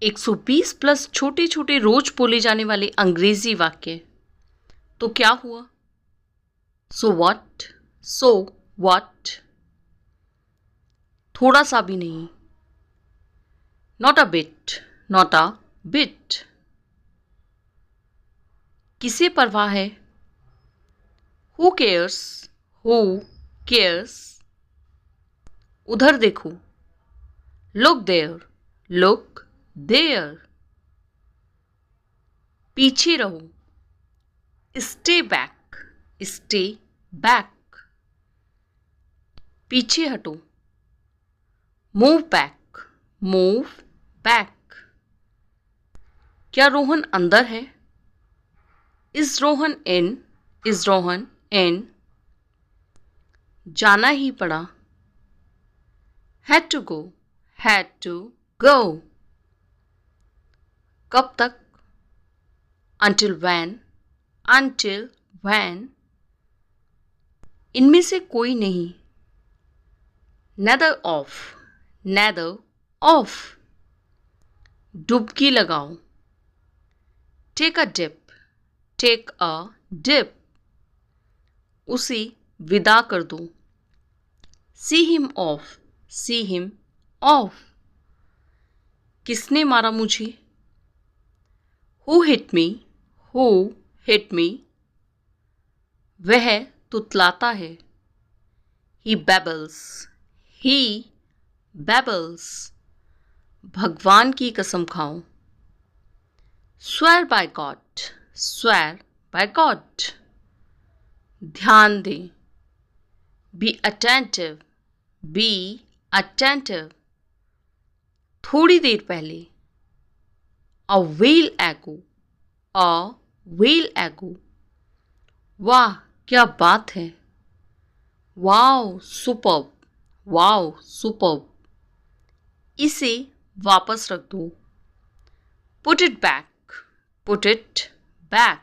120 plus छोटे छोटे रोज बोले जाने वाले अंग्रेजी वाक्य। तो क्या हुआ? सो वॉट, थोड़ा सा भी नहीं। नॉट अ बिट, किसे परवाह है? हु केयर्स, उधर देखो। लुक देयर, पीछे रहो। स्टे बैक, पीछे हटो। मूव बैक, क्या रोहन अंदर है? इज रोहन इन, जाना ही पड़ा। had to go, कब तक? until when, इनमें से कोई नहीं। neither of, डुबकी लगाओ। take a dip, उसे विदा कर दो। see him off, किसने मारा मुझे? who hit me, वह तुतलाता है। he babbles, भगवान की कसम खाओ। swear by God, ध्यान दें। be attentive, थोड़ी देर पहले। a while ago, वाह क्या बात है। wow superb, इसे वापस रख दो। put it back,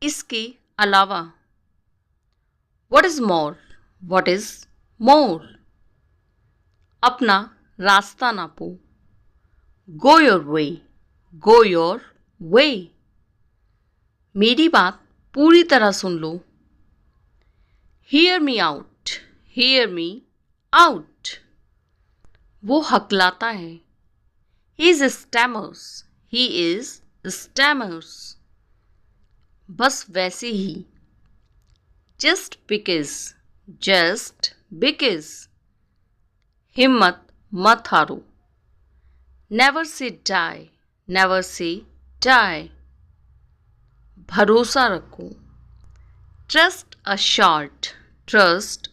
इसके अलावा। what is more, अपना रास्ता नापो। go your way, मेरी बात पूरी तरह सुन लो। hear me out, वो हकलाता है। he stammers, बस वैसे ही। just because, हिम्मत मत हारो। never say die, भरोसा रखो। trust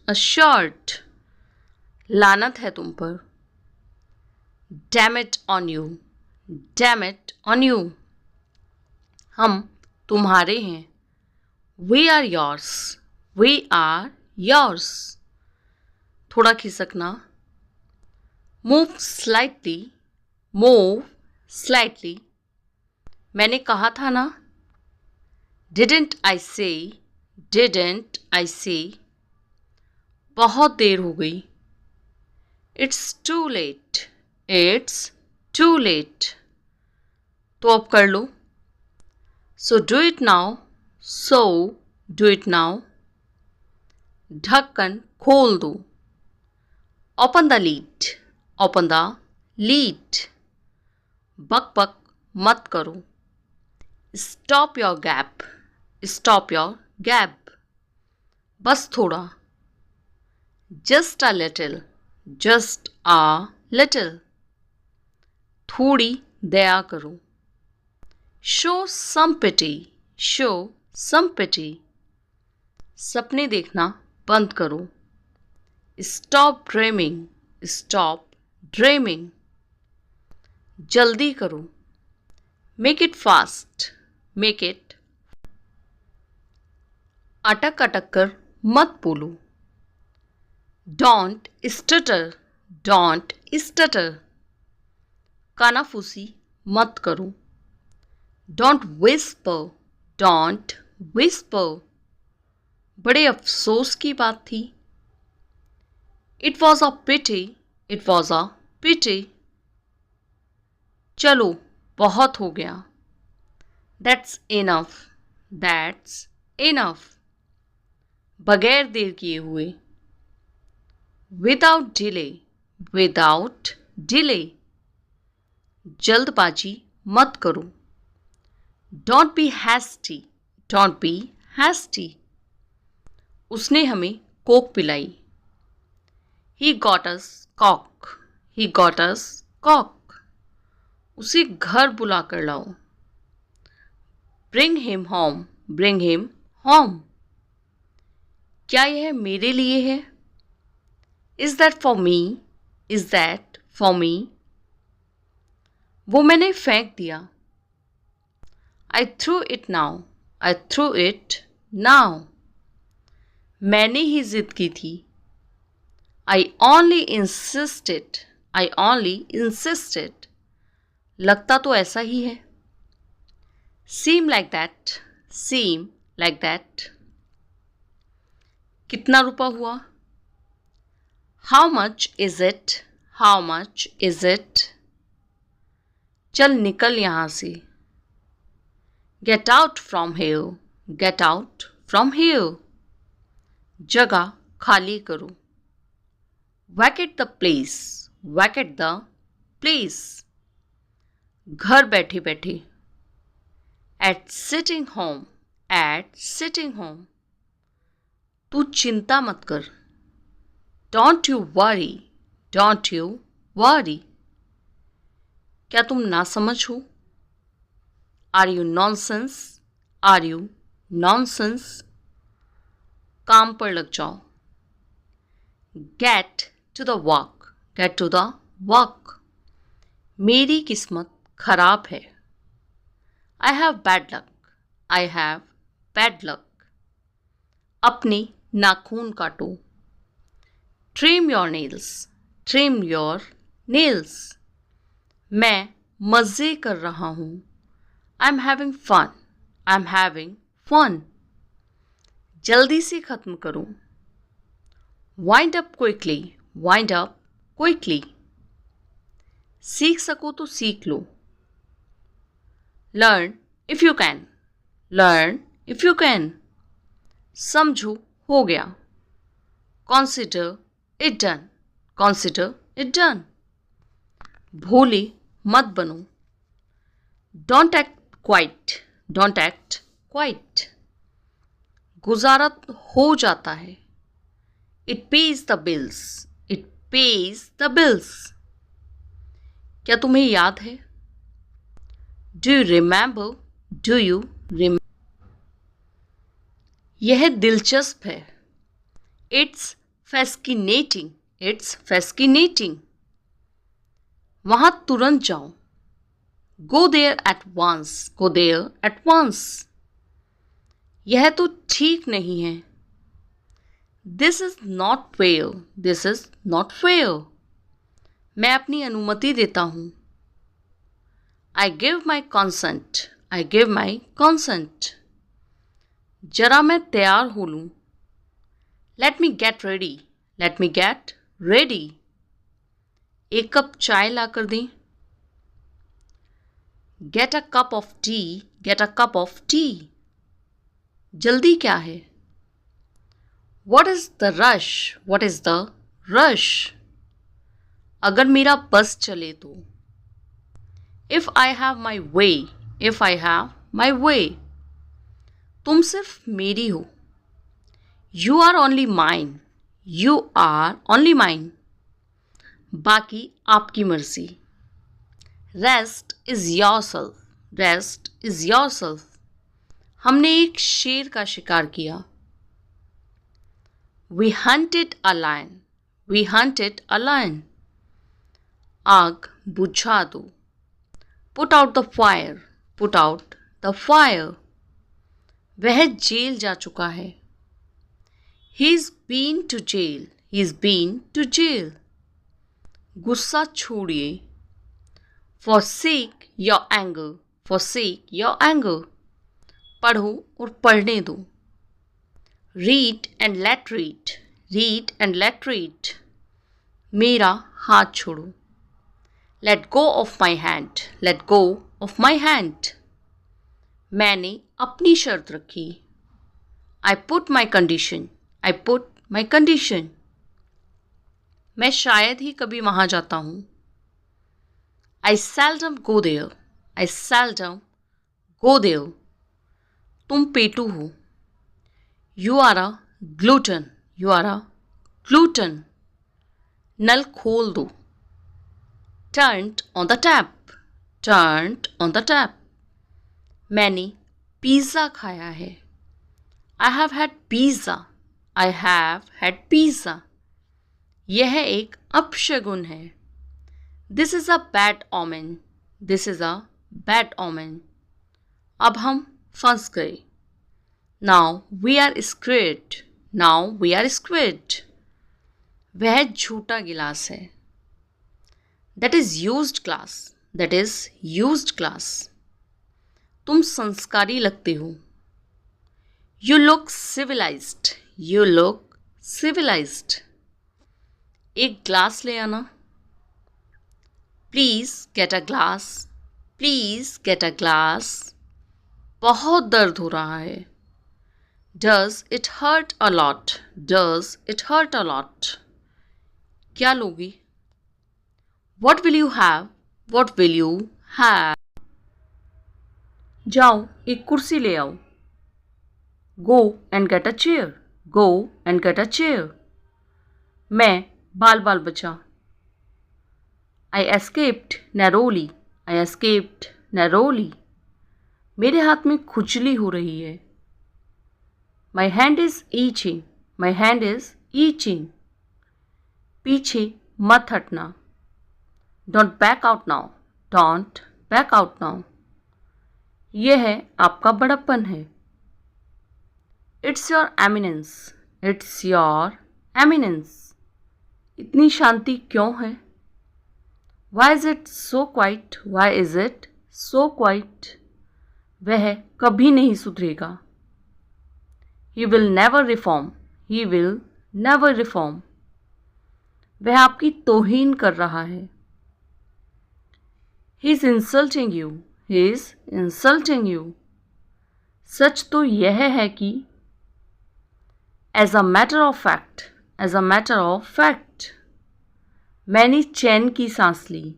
assured, लानत है तुम पर। damn it on you, हम तुम्हारे हैं। we are yours, थोड़ा खिसकना। move slightly, मैंने कहा था ना। didn't I say, बहुत देर हो गई। it's too late, तो अब कर लो। so do it now, ढक्कन खोल दो। open the lid, बक मत करो। stop your gap, बस थोड़ा। just a little, थोड़ी दया करो। show some pity, सपने देखना बंद करो। stop dreaming, जल्दी करो। make it fast, अटक कर मत बोलो। don't stutter, कानाफूसी मत करो। don't whisper, बड़े अफसोस की बात थी। it was a pity, चलो बहुत हो गया। That's enough, that's enough. बगैर देर किए हुए। Without delay, without delay. जल्दबाजी मत करो। Don't be hasty, don't be hasty. उसने हमें कोक पिलाई। He got us coke, he got us coke. उसे घर बुला कर लाओ। Bring him home, bring him home. क्या यह मेरे लिए है? Is that for me, is that for me. वो मैंने फेंक दिया। I threw it now, I threw it now. मैंने ही जिद की थी। I only insisted, I only insisted. लगता तो ऐसा ही है। Seem like that, seem like that. कितना रुपया हुआ? How much is it, how much is it. चल निकल यहां से। Get out from here, get out from here. जगह खाली करो। Vacate the place, vacate the place. घर बैठे बैठे। At sitting home, at sitting home. तू चिंता मत कर। Don't you worry, don't you worry. क्या तुम ना समझ हो? Are you nonsense, are you nonsense. काम पर लग जाओ। Get to the work, get to the work. मेरी किस्मत खराब है। I have bad luck, I have bad luck. अपने नाखून काटो। Trim your nails, trim your nails. मैं मज़े कर रहा हूँ। I am having fun, I am having fun. जल्दी से ख़त्म करो। Wind up quickly, wind up quickly. सीख सको तो सीख लो। Learn if you can, learn if you can. समझो हो गया। Consider it done, consider it done. भोले मत बनो। Don't act quite, don't act quite. गुजारा हो जाता है। It pays the bills, it pays the bills. क्या तुम्हें याद है? Do you remember, do you remember. यह दिलचस्प है। It's fascinating, it's fascinating. वहां तुरंत जाओ। Go there at once, go there at once. यह तो ठीक नहीं है। This is not fair, this is not fair. मैं अपनी अनुमति देता हूं। I give my consent, I give my consent. जरा मैं तैयार हो लूं। Let me get ready, let me get ready. एक कप चाय ला कर दें। Get a cup of tea, get a cup of tea. जल्दी क्या है? What is the rush, what is the rush. अगर मेरा बस चले तो। If I have my way, if I have my way. तुम सिर्फ मेरी हो। You are only mine, you are only mine. बाकी आपकी मर्जी। Rest is yourself, rest is yourself. हमने एक शेर का शिकार किया। We hunted a lion, we hunted a lion. आग बुझा दो। Put out the fire, put out the fire. वह जेल जा चुका है। He is been to jail, he is been to jail. गुस्सा छोड़िए। forsake your anger, forsake your anger। पढ़ो और पढ़ने दो। read and let read, read and let read। मेरा हाथ छोड़ो। Let go of my hand. Let go of my hand. मैंने अपनी शर्त रखी. I put my condition. I put my condition. मैं शायद ही कभी वहाँ जाता हूँ. I seldom go there. I seldom go there. तुम पेटू हो. You are a glutton. You are a glutton. नल खोल दो. Turned on the tap. Turned on the tap. मैंने पिज़्ज़ा खाया है. I have had pizza. I have had pizza. यह एक अपशगुन है. This is a bad omen. This is a bad omen. अब हम फंस गए. Now we are screwed. Now we are screwed. वह झूठा गिलास है. That is used glass. That is used glass. तुम संस्कारी लगते हो. You look civilized. You look civilized. एक ग्लास ले आना. Please get a glass. Please get a glass. बहुत दर्द हो रहा है. Does it hurt a lot? Does it hurt a lot? क्या लोगी? What will you have? What will you have? जाओ एक कुर्सी ले आओ. Go and get a chair. Go and get a chair. मैं बाल बाल बचा. I escaped narrowly. I escaped narrowly. मेरे हाथ में खुजली हो रही है. My hand is itching. My hand is itching. पीछे मत हटना. Don't back out now. Don't back out now. यह आपका बड़प्पन है. It's your eminence. It's your eminence. इतनी शांति क्यों है? Why is it so quiet? Why is it so quiet? वह कभी नहीं सुधरेगा. He will never reform. He will never reform. वह आपकी तौहीन कर रहा है. He is insulting you. He is insulting you. सच तो यह है कि as a matter of fact, as a matter of fact, मैंने चैन की सांस ली.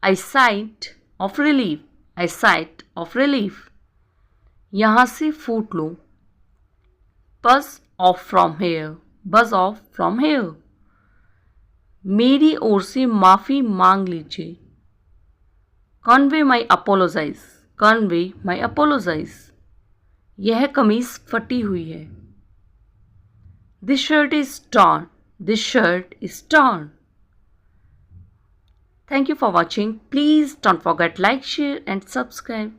I sighed of relief. I sighed of relief. यहाँ से फूट लो. Buzz off from here. Buzz off from here. मेरी ओर से माफ़ी मांग लीजिए. Convey my apologize. Convey my apologize. यह कमीज फटी हुई है. This shirt is torn. This shirt is torn. Thank you for watching. Please don't forget like, share and subscribe.